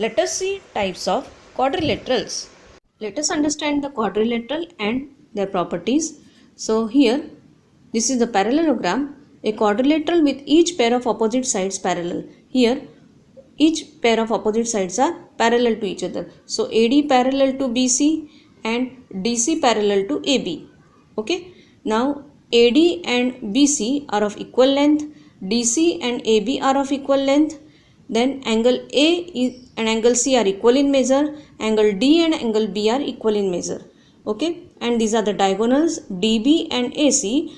Let us see types of quadrilaterals. Let us understand the quadrilateral and their properties. So here, this is the parallelogram, a quadrilateral with each pair of opposite sides parallel. Here, each pair of opposite sides are parallel to each other. So AD parallel to BC and DC parallel to AB. Okay. Now AD and BC are of equal length, DC and AB are of equal length. Then angle A and angle C are equal in measure, angle D and angle B are equal in measure. Okay, and these are the diagonals DB and AC.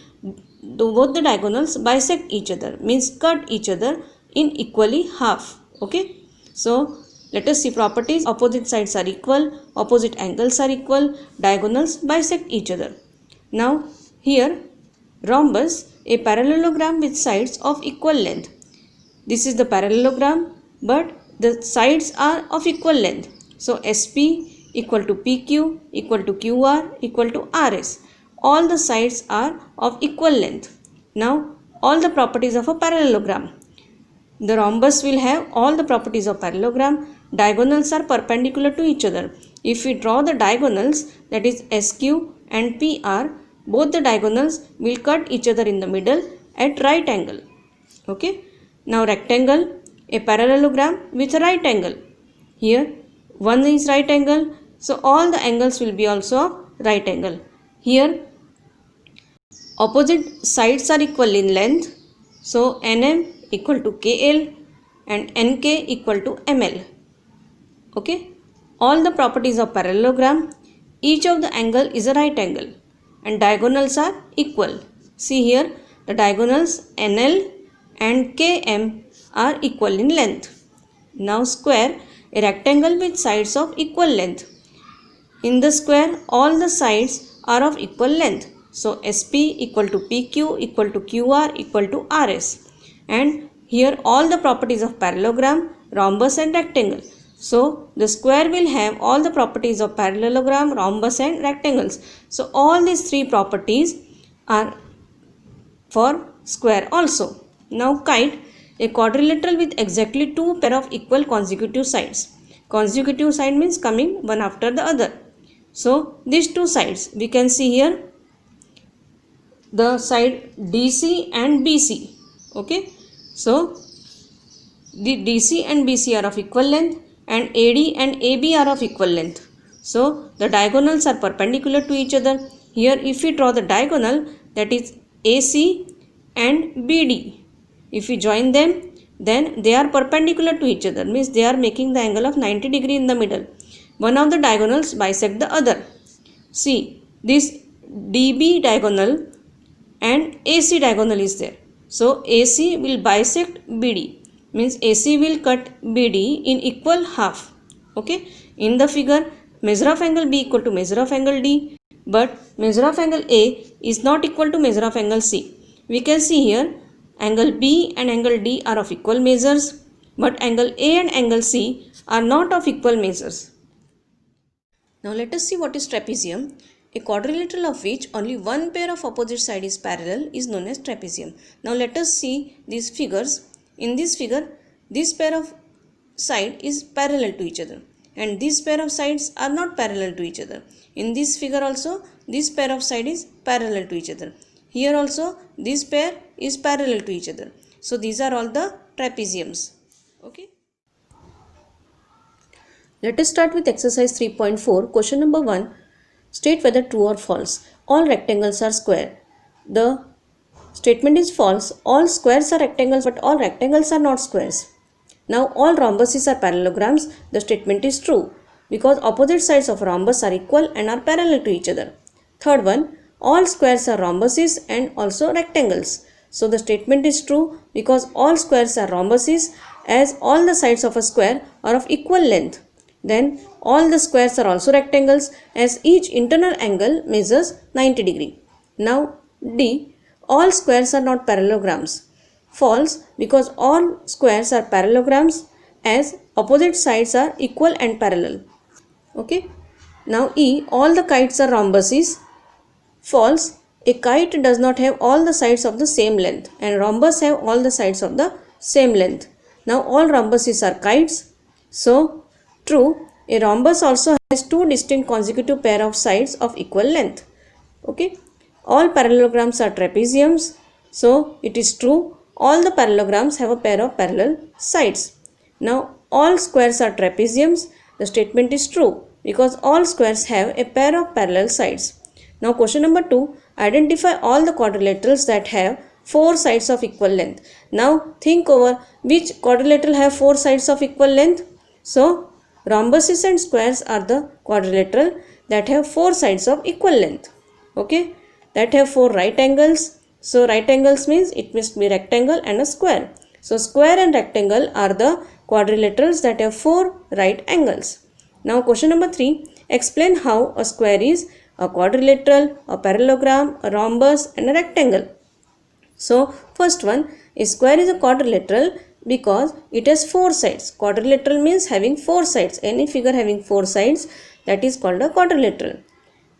Both the diagonals bisect each other, means cut each other in equally half. Okay, so let us see properties. Opposite sides are equal, opposite angles are equal, diagonals bisect each other. Now here, rhombus, a parallelogram with sides of equal length. This is the parallelogram, but the sides are of equal length. So SP equal to PQ equal to QR equal to RS. All the sides are of equal length. Now all the properties of a parallelogram. The rhombus will have all the properties of parallelogram. Diagonals are perpendicular to each other. If we draw the diagonals, that is SQ and PR, both the diagonals will cut each other in the middle at right angle. Okay. Now rectangle, a parallelogram with a right angle. Here one is right angle, so all the angles will be also of right angle. Here opposite sides are equal in length, so NM equal to KL and NK equal to ML. Okay, all the properties of parallelogram. Each of the angle is a right angle and diagonals are equal. See here, the diagonals NL and KM are equal in length. Now square, a rectangle with sides of equal length. In the square, all the sides are of equal length. So SP equal to PQ equal to QR equal to RS. And here all the properties of parallelogram, rhombus and rectangle. So the square will have all the properties of parallelogram, rhombus and rectangles. So all these three properties are for square also. Now kite, a quadrilateral with exactly two pair of equal consecutive sides. Consecutive side means coming one after the other. So these two sides we can see here, the side DC and BC. Okay, so the DC and BC are of equal length and AD and AB are of equal length. So the diagonals are perpendicular to each other. Here if we draw the diagonal, that is AC and BD, if we join them, then they are perpendicular to each other, means they are making the angle of 90 degree in the middle. One of the diagonals bisect the other. See, this DB diagonal and AC diagonal is there. So AC will bisect BD, means AC will cut BD in equal half. Okay, in the figure measure of angle B equal to measure of angle D, but measure of angle A is not equal to measure of angle C. We can see here angle B and angle D are of equal measures, but angle A and angle C are not of equal measures. Now let us see what is trapezium. A quadrilateral of which only one pair of opposite side is parallel is known as trapezium. Now let us see these figures. In this figure, this pair of side is parallel to each other and this pair of sides are not parallel to each other. In this figure also, this pair of side is parallel to each other. Here also, this pair is parallel to each other. So these are all the trapeziums. Okay. Let us start with exercise 3.4. Question number 1. State whether true or false. All rectangles are square. The statement is false. All squares are rectangles, but all rectangles are not squares. Now all rhombuses are parallelograms. The statement is true because opposite sides of rhombus are equal and are parallel to each other. Third one, all squares are rhombuses and also rectangles. So the statement is true because all squares are rhombuses, as all the sides of a square are of equal length. Then all the squares are also rectangles, as each internal angle measures 90 degree. Now D, all squares are not parallelograms. False, because all squares are parallelograms, as opposite sides are equal and parallel. Okay. Now E, all the kites are rhombuses. False, a kite does not have all the sides of the same length and rhombus have all the sides of the same length. Now all rhombuses are kites. So True, a rhombus also has two distinct consecutive pair of sides of equal length. Okay, all parallelograms are trapeziums, so it is true all the parallelograms have a pair of parallel sides. Now all squares are trapeziums. The statement is true because all squares have a pair of parallel sides. Now question number 2, identify all the quadrilaterals that have four sides of equal length. Now think over which quadrilateral have four sides of equal length. So rhombuses and squares are the quadrilateral that have four sides of equal length. Okay, that have four right angles. So right angles means it must be rectangle and a square. So square and rectangle are the quadrilaterals that have four right angles. Now question number 3, explain how a square is a quadrilateral, a parallelogram, a rhombus and a rectangle. So first one, a square is a quadrilateral because it has four sides. Quadrilateral means having four sides. Any figure having four sides, that is called a quadrilateral.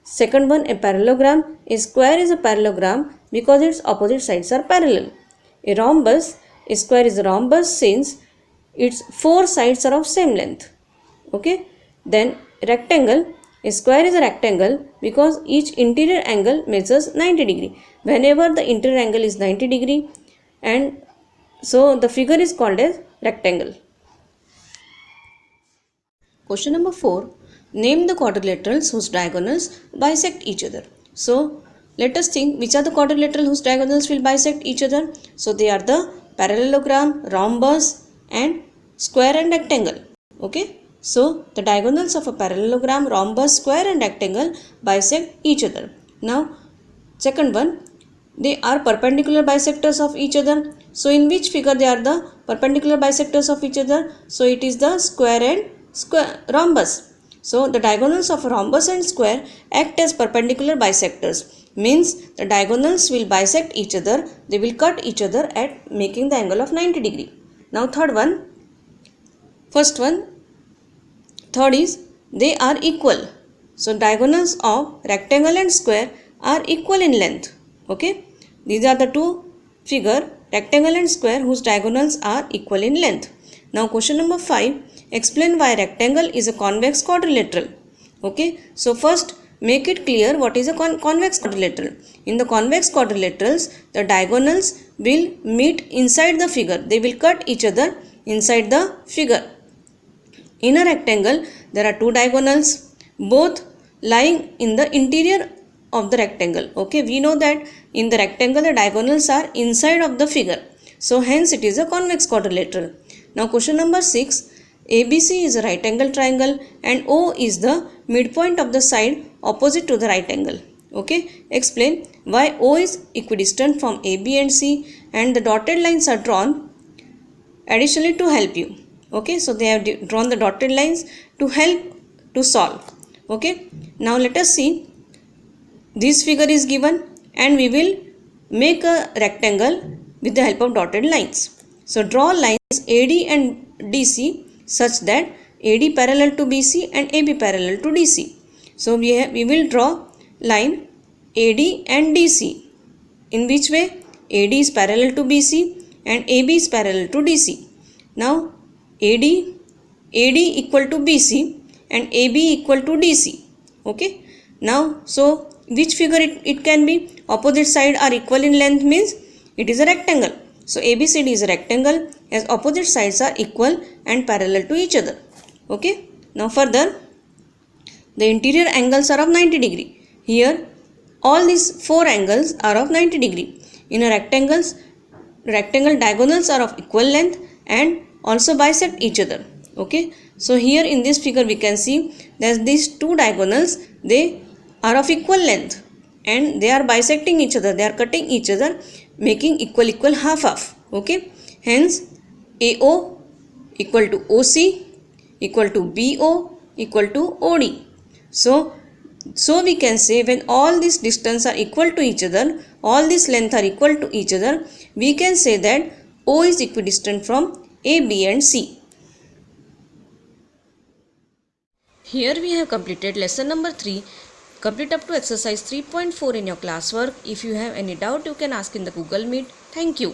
Second one, a parallelogram. A square is a parallelogram because its opposite sides are parallel. A rhombus, a square is a rhombus since its four sides are of same length. Okay. Then rectangle, a square is a rectangle because each interior angle measures 90 degree. Whenever the interior angle is 90 degree, and so the figure is called as rectangle. Question number 4, name the quadrilaterals whose diagonals bisect each other. So let us think which are the quadrilateral whose diagonals will bisect each other. So they are the parallelogram, rhombus and square and rectangle. Okay. So the diagonals of a parallelogram, rhombus, square and rectangle bisect each other. Now second one, they are perpendicular bisectors of each other. So in which figure they are the perpendicular bisectors of each other? So it is the square and rhombus. So the diagonals of rhombus and square act as perpendicular bisectors. Means the diagonals will bisect each other. They will cut each other at making the angle of 90 degree. Now third one. Third is they are equal. So diagonals of rectangle and square are equal in length. Okay. These are the two figure, rectangle and square, whose diagonals are equal in length. Now question number 5, explain why rectangle is a convex quadrilateral. Okay. So first make it clear what is a convex quadrilateral. In the convex quadrilaterals, the diagonals will meet inside the figure. They will cut each other inside the figure. In a rectangle, there are two diagonals, both lying in the interior of the rectangle. Okay, we know that in the rectangle, the diagonals are inside of the figure. So, hence it is a convex quadrilateral. Now, question number 6. ABC is a right angle triangle and O is the midpoint of the side opposite to the right angle. Okay, explain why O is equidistant from AB and C and the dotted lines are drawn additionally to help you. Okay, so they have drawn the dotted lines to help to solve. Okay, now let us see. This figure is given and we will make a rectangle with the help of dotted lines. So draw lines AD and DC such that AD parallel to BC and AB parallel to DC. So we will draw line AD and DC. In which way? AD is parallel to BC and AB is parallel to DC. Now AD equal to BC and AB equal to DC. Okay. Now, so which figure it can be? Opposite side are equal in length means it is a rectangle. So ABCD is a rectangle as opposite sides are equal and parallel to each other. Okay. Now further, the interior angles are of 90 degree. Here all these four angles are of 90 degree. In a rectangle diagonals are of equal length and also bisect each other. Okay. So here in this figure we can see that these two diagonals, they are of equal length and they are bisecting each other. They are cutting each other, making equal half. Okay. Hence AO equal to OC equal to BO equal to OD. So we can say when all these distance are equal to each other, all this length are equal to each other, we can say that O is equidistant from A, B and C. Here we have completed lesson number 3. Complete up to exercise 3.4 in your classwork. If you have any doubt, you can ask in the Google Meet. Thank you.